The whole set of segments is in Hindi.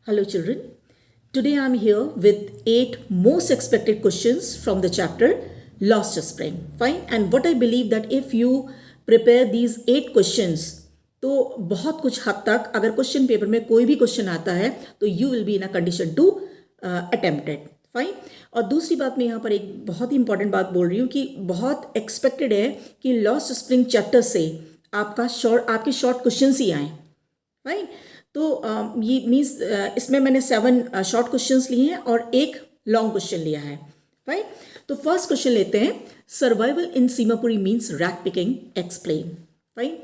Hello children. Today I am here with 8 most expected questions from the chapter Lost Spring. Fine. And what I believe that if you prepare these 8 questions तो बहुत कुछ हद तक अगर क्वेश्चन पेपर में कोई भी क्वेश्चन आता है तो you will be in a condition to attempt it. Fine. और दूसरी बात मैं यहाँ पर एक बहुत ही इंपॉर्टेंट बात बोल रही हूँ कि बहुत एक्सपेक्टेड है कि लॉस्ट स्प्रिंग चैप्टर से आपके शॉर्ट क्वेश्चंस ही आए. फाइन. तो ये मीन्स इसमें मैंने 7 शॉर्ट क्वेश्चंस लिए हैं और एक लॉन्ग क्वेश्चन लिया है. फाइन. तो फर्स्ट क्वेश्चन लेते हैं. सर्वाइवल इन Seemapuri means rag picking, explain. Fine.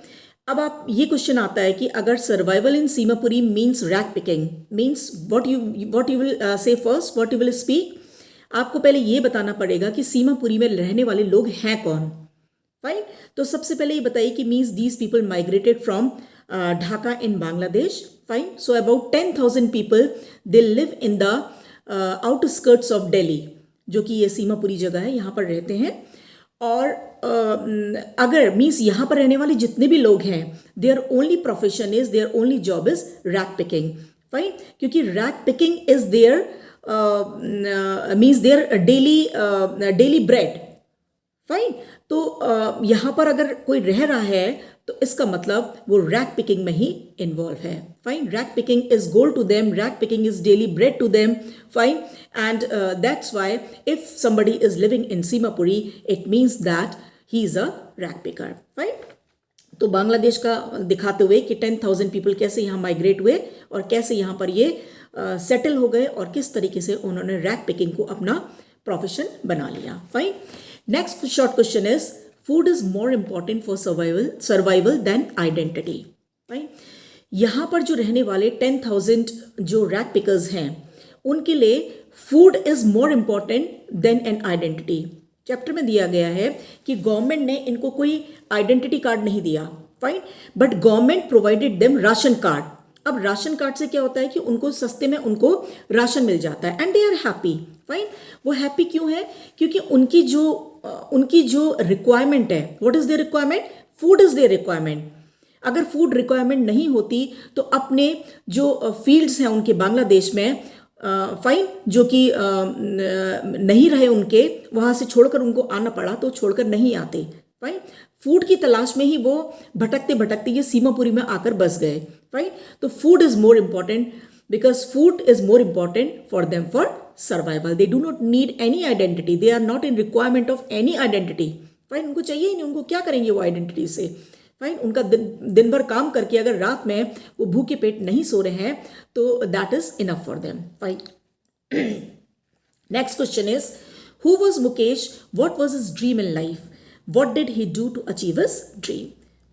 अब आप ये क्वेश्चन आता है कि अगर survival in Seemapuri means rag picking means what you will say first, what you will speak. आपको पहले ये बताना पड़ेगा कि सीमापुरी में रहने वाले लोग हैं कौन. फाइन. तो सबसे पहले ये बताइए कि means these people migrated from Dhaka in Bangladesh. Fine. So about 10,000 people they live in the outskirts of Delhi, जो कि ये सीमापुरी जगह है, यहाँ पर रहते हैं. और अगर मीन्स यहाँ पर रहने वाले जितने भी लोग हैं their only profession is, their only job is rack picking. Fine. क्योंकि rack picking is their means their daily bread. Fine. तो यहाँ पर अगर कोई रह रहा है तो इसका मतलब वो रैक पिकिंग में ही इन्वॉल्व है. Fine. Rag picking is goal to them, rag picking is daily bread to them. Fine. And that's why if somebody is living in Simapuri, it means that he is a rack picker. Fine. तो बांग्लादेश का दिखाते हुए कि 10,000 पीपल कैसे यहाँ माइग्रेट हुए और कैसे यहाँ पर ये सेटल हो गए और किस तरीके से उन्होंने रैक पिकिंग को अपना प्रोफेशन बना लिया. Fine. Next short question is food is more important for survival than identity. Fine. यहाँ पर जो रहने वाले 10,000 जो रैक पिकर्स हैं उनके लिए food is more important than an identity. Chapter में दिया गया है कि गवर्नमेंट ने इनको कोई आइडेंटिटी कार्ड नहीं दिया. Fine. But government provided them ration card. अब राशन कार्ड से क्या होता है कि उनको सस्ते में उनको राशन मिल जाता है and they are happy. Fine. वो हैप्पी क्यों है? क्योंकि उनकी जो रिक्वायरमेंट है, what is their requirement? Food is their requirement. अगर फूड रिक्वायरमेंट नहीं होती तो अपने जो फील्ड्स हैं उनके बांग्लादेश में, फाइन, जो कि नहीं रहे उनके, वहाँ से छोड़कर उनको आना पड़ा तो छोड़कर नहीं आते. फाइन. फूड की तलाश में ही वो भटकते भटकते ये सीमापुरी में आकर बस गए. फाइन. तो food is more important because food is more important for them for survival. They do not need any identity. They are not in requirement of any identity. Fine. उनको चाहिए ही नहीं. उनको क्या करेंगे वो आइडेंटिटी से? फाइन. उनका दिन भर काम करके अगर रात में वो भूखे पेट नहीं सो रहे हैं तो that is enough for them. Fine. Next question is who was Mukesh, what was his dream in life, what did he do to achieve his dream.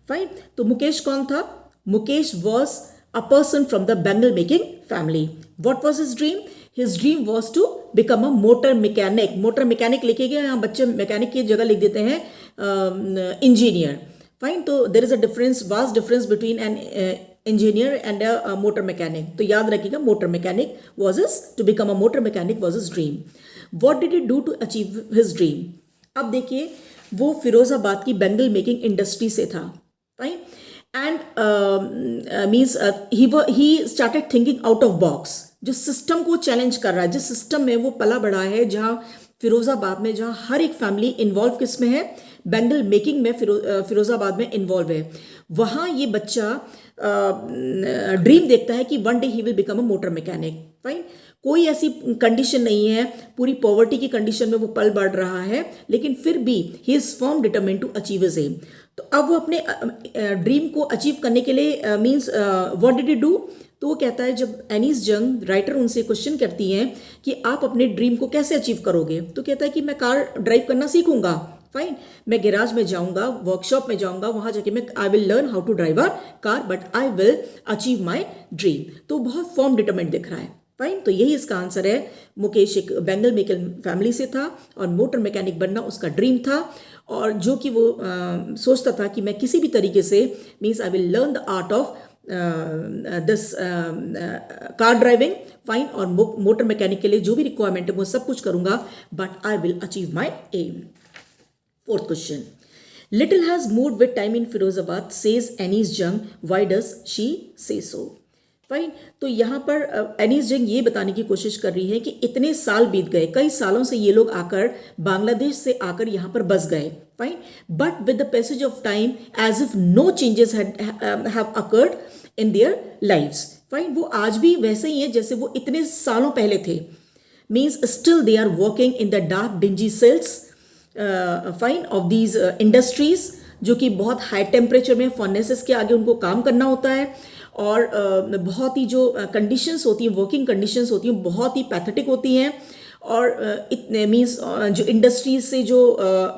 Fine. तो मुकेश कौन था? Mukesh was a person from the bangle making family. What was his dream? His dream was to become a motor mechanic. Motor mechanic लिखे गए, यहाँ बच्चे मैकेनिक की जगह लिख देते हैं इंजीनियर. फाइन. तो there is a difference, vast difference between an engineer and a motor mechanic. तो याद रखिएगा, motor mechanic was his, to become a motor mechanic was his dream. What did he do to achieve his dream? अब देखिए, वो फिरोजाबाद की बैंगल मेकिंग इंडस्ट्री से था. Fine. And means he started thinking out of box. जो सिस्टम को चैलेंज कर रहा है, जिस सिस्टम में वो पला बढ़ा है, जहाँ फिरोजाबाद में, जहाँ हर एक फैमिली इन्वॉल्व किस में है? बैंगल मेकिंग में फिरोजाबाद में इन्वॉल्व है. वहाँ ये बच्चा ड्रीम देखता है कि one day he will become a motor mechanic. Fine. कोई ऐसी कंडीशन नहीं है, पूरी पॉवर्टी की कंडीशन में वो पल बढ़ रहा है, लेकिन फिर भी he is firm determined to achieve his aim. तो अब वो अपने ड्रीम को अचीव करने के लिए means what did he do? तो वो कहता है, जब एनीस जंग राइटर उनसे क्वेश्चन करती हैं कि आप अपने ड्रीम को कैसे अचीव करोगे, तो कहता है कि मैं कार ड्राइव करना सीखूंगा. फाइन. मैं गैराज में जाऊंगा, वर्कशॉप में जाऊंगा, वहां जाके मैं I will learn how to drive a car but I will achieve my dream. तो बहुत फॉर्म डिटरमेंट दिख रहा है. फाइन. तो यही इसका आंसर है. मुकेश एक बैंगल मेकिंग फैमिली से था और मोटर मैकेनिक बनना उसका ड्रीम था, और जो कि वो सोचता था कि मैं किसी भी तरीके से means I will learn the art of this car driving. Fine. और मोटर मैकेनिक के लिए जो भी रिक्वायरमेंट है वो सब कुछ करूंगा but I will achieve my aim. Fourth question. Little has moved with time in Firozabad, says Anis Jung. Why does she say so? Fine. तो यहाँ पर एनीस जंग ये बताने की कोशिश कर रही है कि इतने साल बीत गए, कई सालों से ये लोग आकर बांग्लादेश से आकर यहाँ पर बस गए, fine, but with the passage of time as if no changes have occurred in their lives, fine. वो आज भी वैसे ही हैं जैसे वो इतने सालों पहले थे, means still they are working in the dark dingy cells, fine, of these industries, जो कि बहुत हाई टेम्परेचर में फर्नेसेस के आगे उनको काम करना होता है, और बहुत ही जो कंडीशंस होती हैं, वर्किंग कंडीशंस होती हैं, बहुत ही पैथेटिक होती हैं, और इतने मीन्स जो इंडस्ट्रीज से जो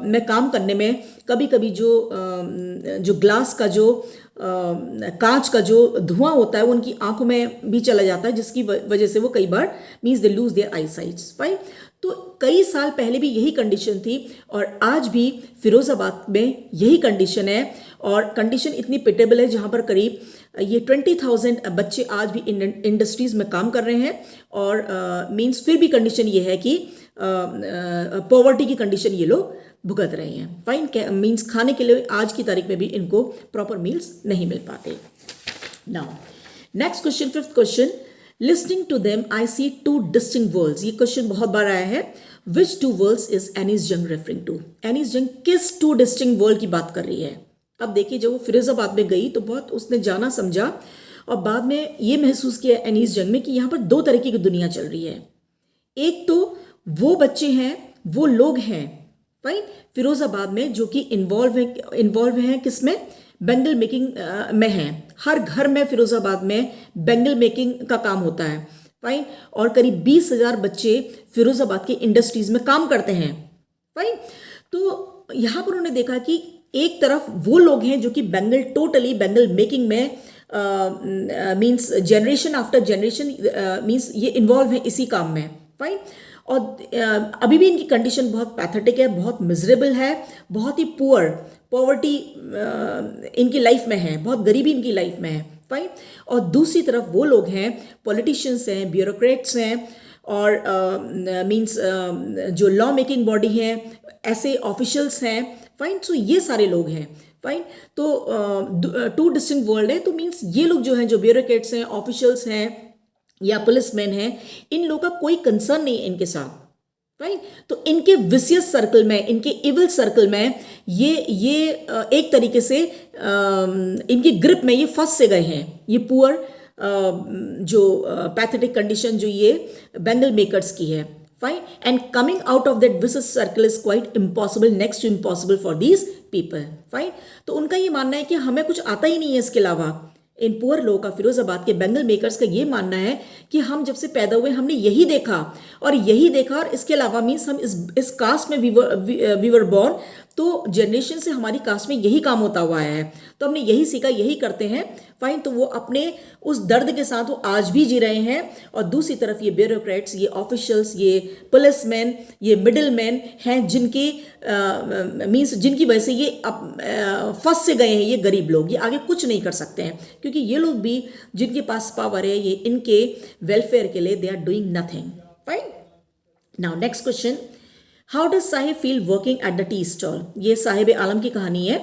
में काम करने में कभी कभी जो ग्लास का जो कांच का जो धुआं होता है वो उनकी आंखों में भी चला जाता है, जिसकी वजह से वो कई बार means they lose their eyesights, fine. तो कई साल पहले भी यही कंडीशन थी और आज भी फिरोज़ाबाद में यही कंडीशन है, और कंडीशन इतनी पिटेबल है जहाँ पर करीब ये 20,000 बच्चे आज भी इंडस्ट्रीज में काम कर रहे हैं, और मीन्स फिर भी कंडीशन ये है कि पॉवर्टी की कंडीशन ये लोग भुगत रहे हैं, फाइन। मीन्स खाने के लिए आज की तारीख में भी इनको प्रॉपर मील्स नहीं मिल पाते। Now next question, fifth question, listing to them I see two distinct worlds. ये क्वेश्चन बहुत बार आया है। Which two worlds is Anees Jung referring to? Anees Jung किस टू डिस्टिंक्ट वर्ल्ड की बात कर रही है? अब देखिए, जब वो फिरोजाबाद में गई तो बहुत उसने जाना समझा, और बाद में ये महसूस किया एनीस जंग में कि यहाँ पर दो तरीके की दुनिया चल रही है। एक तो वो बच्चे हैं, वो लोग हैं, फाइन, फिरोजाबाद में, जो कि इन्वॉल्व हैं किसमें? बेंगल मेकिंग में हैं। हर घर में फिरोजाबाद में बेंगल मेकिंग का काम होता है, फाइन, और करीब 20,000 बच्चे फिरोजाबाद के इंडस्ट्रीज में काम करते हैं, फाइन। तो यहाँ पर उन्होंने देखा कि एक तरफ वो लोग हैं जो कि टोटली बेंगल मेकिंग में means generation after generation means ये इन्वॉल्व है इसी काम में, फाइन। और अभी भी इनकी कंडीशन बहुत पैथेटिक है, बहुत मिजरेबल है, बहुत ही पॉवर्टी इनकी लाइफ में है, बहुत गरीबी इनकी लाइफ में है, फाइन। और दूसरी तरफ वो लोग हैं, पॉलिटिशियंस हैं, ब्यूरोक्रेट्स हैं, और मीन्स जो लॉ मेकिंग बॉडी हैं, ऐसे ऑफिशियल्स हैं, फाइन। सो ये सारे लोग हैं, फाइन। तो टू डिस्टिंक्ट वर्ल्ड है, तो मीन्स ये लोग जो हैं, जो ब्यूरोक्रेट्स हैं, ऑफिशियल्स हैं या पुलिसमैन हैं, इन लोगों का कोई कंसर्न नहीं है इनके साथ, फाइन। तो इनके विशियस सर्कल में, इनके इविल सर्कल में ये एक तरीके से इनकी ग्रिप में ये फंस से गए हैं, ये पुअर जो पैथेटिक कंडीशन जो ये बेंगल मेकर्स की है, fine. And coming out of that vicious circle is quite impossible, next to impossible for these people, fine. तो उनका ये मानना है कि हमें कुछ आता ही नहीं है इसके अलावा। इन पुअर लोगों का, फिरोजाबाद के बेंगल मेकर्स का ये मानना है कि हम जब से पैदा हुए हमने यही देखा और इसके अलावा मीन्स हम इस कास्ट में वी वर बोर्न, तो जनरेशन से हमारी कास्ट में यही काम होता हुआ है, तो हमने यही सीखा, यही करते हैं, फाइन। तो वो अपने उस दर्द के साथ वो आज भी जी रहे हैं। और दूसरी तरफ ये ब्यूरोक्रेट्स, ये ऑफिशियल्स, ये पुलिसमैन, ये मिडिल मैन हैं, जिनके मीन्स जिनकी वजह से ये फंस से गए हैं, ये गरीब लोग, ये आगे कुछ नहीं कर सकते हैं, क्योंकि ये लोग भी जिनके पास पावर है, ये इनके वेलफेयर के लिए they are doing nothing, fine. Now next question, how does Sahib feel working at the tea stall? ये साहिब आलम की कहानी है।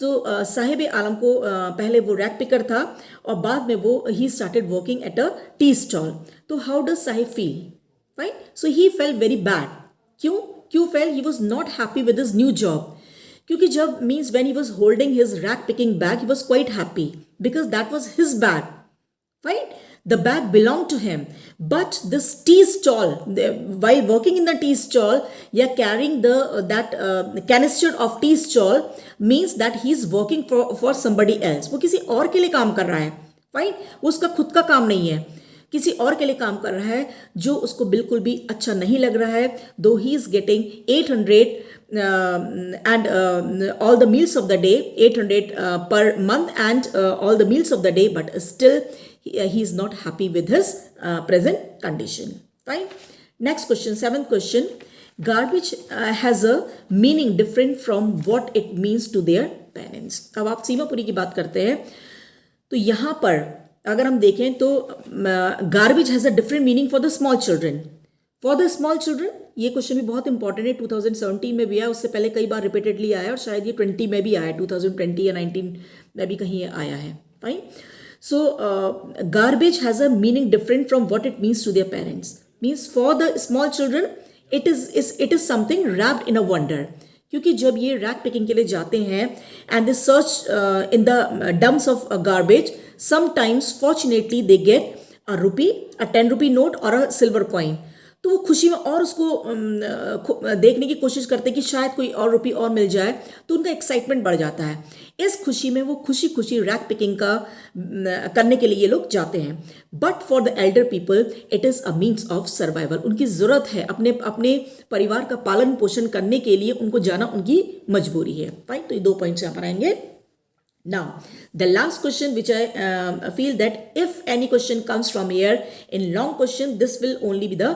तो साहिब आलम को पहले वो रैक पिकर था और बाद में वो ही started working at a tea stall. तो how does Sahib feel? Fine. So he felt very bad. क्यों felt? He was not happy with his new job, क्योंकि जब means when he was holding his rack picking bag he was quite happy because that was his bag, fine. The bag belonged to him, but this tea stall, while working in the tea stall, yeah, carrying that canister of tea stall means that he is working for somebody else. वो किसी और के लिए काम कर रहा है, fine. वो उसका खुद का काम नहीं है, किसी और के लिए काम कर रहा है, जो उसको बिल्कुल भी अच्छा नहीं लग रहा है. Though he is getting 800 and all the meals of the day, 800 per month and all the meals of the day, but still he is not happy with his present condition. Fine. Next question, seventh question. Garbage has a meaning different from what it means to their parents. अब आप सीमापुरी की बात करते हैं, तो यहाँ पर अगर हम देखें तो garbage has a different meaning for the small children. For the small children, ये क्वेश्चन भी बहुत इंपॉर्टेंट है. 2017 में भी आया, उससे पहले कई बार रिपीटेडली आया और शायद ये 20 में भी आया, 2020 या 19 में भी कहीं आया है. Fine. So garbage has a meaning different from what it means to their parents. Means for the small children it is something wrapped in a wonder. क्योंकि जब ये रैक पिकिंग के लिए जाते हैं and they search in the dumps of garbage, sometimes fortunately they get a rupee, a 10 rupee note और अ सिल्वर कॉइन. तो वो खुशी में और उसको देखने की कोशिश करते हैं कि शायद कोई और रुपी और मिल जाए, तो उनका एक्साइटमेंट बढ़ जाता है. इस खुशी में वो खुशी खुशी रैक पिकिंग का करने के लिए ये लोग जाते हैं. But for the Elder people it is a means of survival. उनकी ज़रूरत है अपने अपने परिवार का पालन पोषण करने के लिए उनको जाना उनकी मजबूरी है. फाइन, तो ये 2 पॉइंट्स यहाँ पर आएंगे. Now, the last question which I feel that if any question comes from here in long question, this will only be the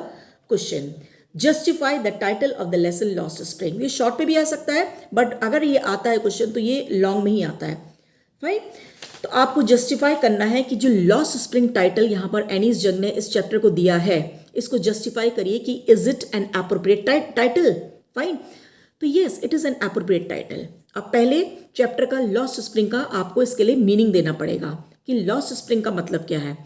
question. Justify the title of the lesson Lost Spring. ये शॉर्ट पे भी आ सकता है, बट अगर ये आता है क्वेश्चन तो ये लॉन्ग में ही आता है. फाइन, तो आपको जस्टिफाई करना है कि जो लॉस्ट स्प्रिंग टाइटल यहाँ पर एनीस जंग ने इस चैप्टर को दिया है, इसको जस्टिफाई करिए कि is it an appropriate title. Fine, तो yes it is an appropriate title. अब पहले चैप्टर का लॉस्ट स्प्रिंग का आपको इसके लिए मीनिंग देना पड़ेगा कि लॉस्ट स्प्रिंग का मतलब क्या है.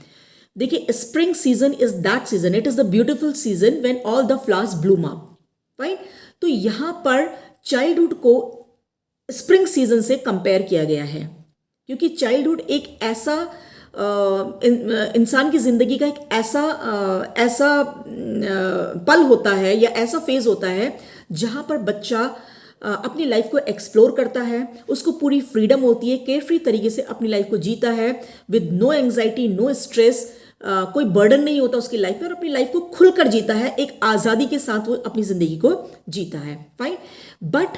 देखिए, spring season is that season, it is the beautiful season when all the flowers Bloom up. Fine, तो यहां पर चाइल्डहुड को स्प्रिंग सीजन से कंपेयर किया गया है, क्योंकि चाइल्डहुड एक ऐसा इंसान की जिंदगी का एक ऐसा पल होता है या ऐसा फेज होता है जहां पर बच्चा अपनी लाइफ को एक्सप्लोर करता है, उसको पूरी फ्रीडम होती है, केयरफ्री तरीके से अपनी लाइफ को जीता है with no anxiety, no stress, कोई बर्डन नहीं होता उसकी लाइफ में, और अपनी लाइफ को खुलकर जीता है, एक आज़ादी के साथ वो अपनी ज़िंदगी को जीता है. फाइन, बट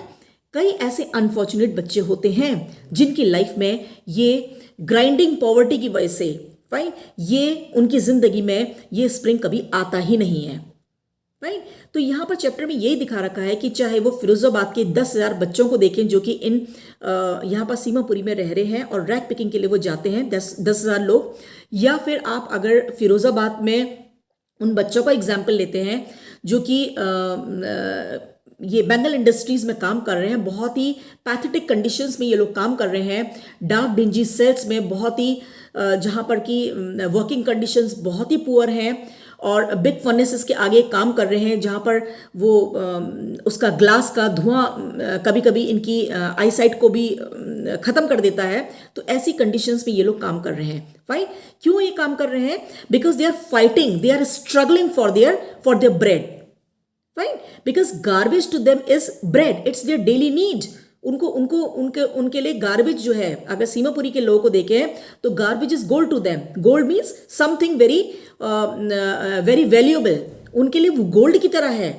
कई ऐसे अनफॉर्चुनेट बच्चे होते हैं जिनकी लाइफ में ये ग्राइंडिंग पॉवर्टी की वजह से, फाइन, ये उनकी ज़िंदगी में ये स्प्रिंग कभी आता ही नहीं है. राइट, तो यहाँ पर चैप्टर में यही दिखा रखा है कि चाहे वो फिरोजाबाद के 10,000 बच्चों को देखें जो कि इन यहाँ पर सीमापुरी में रह रहे हैं और रैक पिकिंग के लिए वो जाते हैं 10,000 लोग, या फिर आप अगर फिरोजाबाद में उन बच्चों का एग्जाम्पल लेते हैं जो कि ये बेंगल इंडस्ट्रीज़ में काम कर रहे हैं, बहुत ही पैथेटिक कंडीशंस में ये लोग काम कर रहे हैं, डार्क डिंजी सेल्स में, बहुत ही जहाँ पर कि वर्किंग कंडीशंस बहुत ही पुअर हैं, और बिग फर्नेसेस के आगे काम कर रहे हैं जहाँ पर वो उसका ग्लास का धुआं कभी कभी इनकी आईसाइट को भी ख़त्म कर देता है. तो ऐसी कंडीशंस में ये लोग काम कर रहे हैं. फाइन, क्यों ये काम कर रहे हैं? Because they are fighting, they are struggling for their bread. Fine, because garbage to them is bread, it's their daily need. उनके लिए गार्बेज जो है, अगर सीमापुरी के लोगों को देखें तो garbage is gold to them. Gold means something very very valuable. उनके लिए वो गोल्ड की तरह है.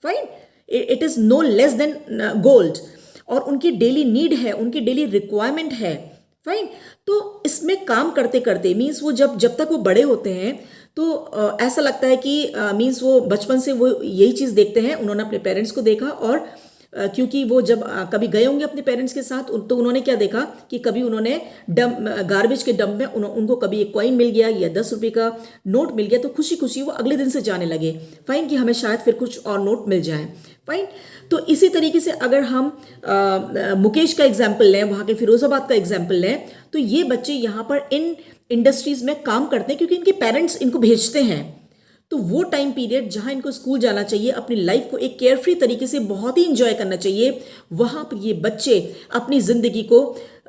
Fine, it is no less than gold, और उनकी डेली नीड है, उनकी डेली रिक्वायरमेंट है. फाइन, तो इसमें काम करते करते मीन्स वो जब तक वो बड़े होते हैं तो ऐसा लगता है कि मीन्स वो बचपन से वो यही चीज़ देखते हैं. उन्होंने अपने पेरेंट्स को देखा, और क्योंकि वो जब कभी गए होंगे अपने पेरेंट्स के साथ तो उन्होंने क्या देखा कि कभी उन्होंने गार्बेज के डंप में उनको कभी एक कॉइन मिल गया या 10 रुपये का नोट मिल गया, तो खुशी खुशी वो अगले दिन से जाने लगे. फाइन, कि हमें शायद फिर कुछ और नोट मिल जाए. फाइन, तो इसी तरीके से अगर हम मुकेश का एग्जाम्पल लें, वहाँ के फिरोजाबाद का एग्जाम्पल लें, तो ये बच्चे यहाँ पर इन इंडस्ट्रीज़ में काम करते हैं क्योंकि इनके पेरेंट्स इनको भेजते हैं. तो वो टाइम पीरियड जहाँ इनको स्कूल जाना चाहिए, अपनी लाइफ को एक केयरफ्री तरीके से बहुत ही इंजॉय करना चाहिए, वहाँ पर ये बच्चे अपनी ज़िंदगी को,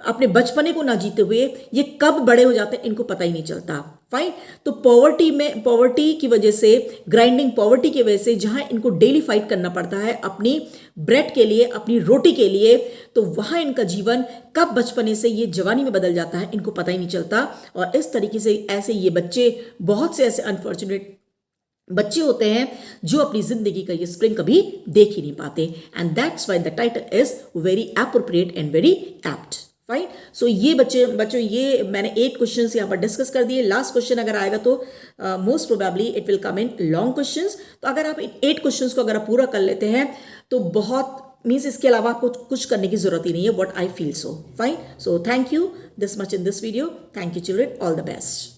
अपने बचपने को ना जीते हुए ये कब बड़े हो जाते हैं इनको पता ही नहीं चलता. फाइन, तो पॉवर्टी की वजह से, ग्राइंडिंग पॉवर्टी की वजह से जहाँ इनको डेली फाइट करना पड़ता है अपनी ब्रेड के लिए, अपनी रोटी के लिए, तो वहाँ इनका जीवन कब बचपने से ये जवानी में बदल जाता है इनको पता ही नहीं चलता. और इस तरीके से ऐसे ये बच्चे, बहुत से ऐसे अनफॉर्चुनेट बच्चे होते हैं जो अपनी जिंदगी का ये स्प्रिंग कभी देख ही नहीं पाते. And that's why the title is very appropriate and very apt. Fine, so ये बच्चों ये मैंने 8 क्वेश्चंस यहाँ पर डिस्कस कर दिए. लास्ट क्वेश्चन अगर आएगा तो most probably it will come in long questions. तो अगर आप इन 8 क्वेश्चंस को अगर आप पूरा कर लेते हैं तो बहुत मीन्स इसके अलावा आपको कुछ करने की जरूरत ही नहीं है. What I feel so. Fine, so thank you this much in this video. Thank you children, all the best.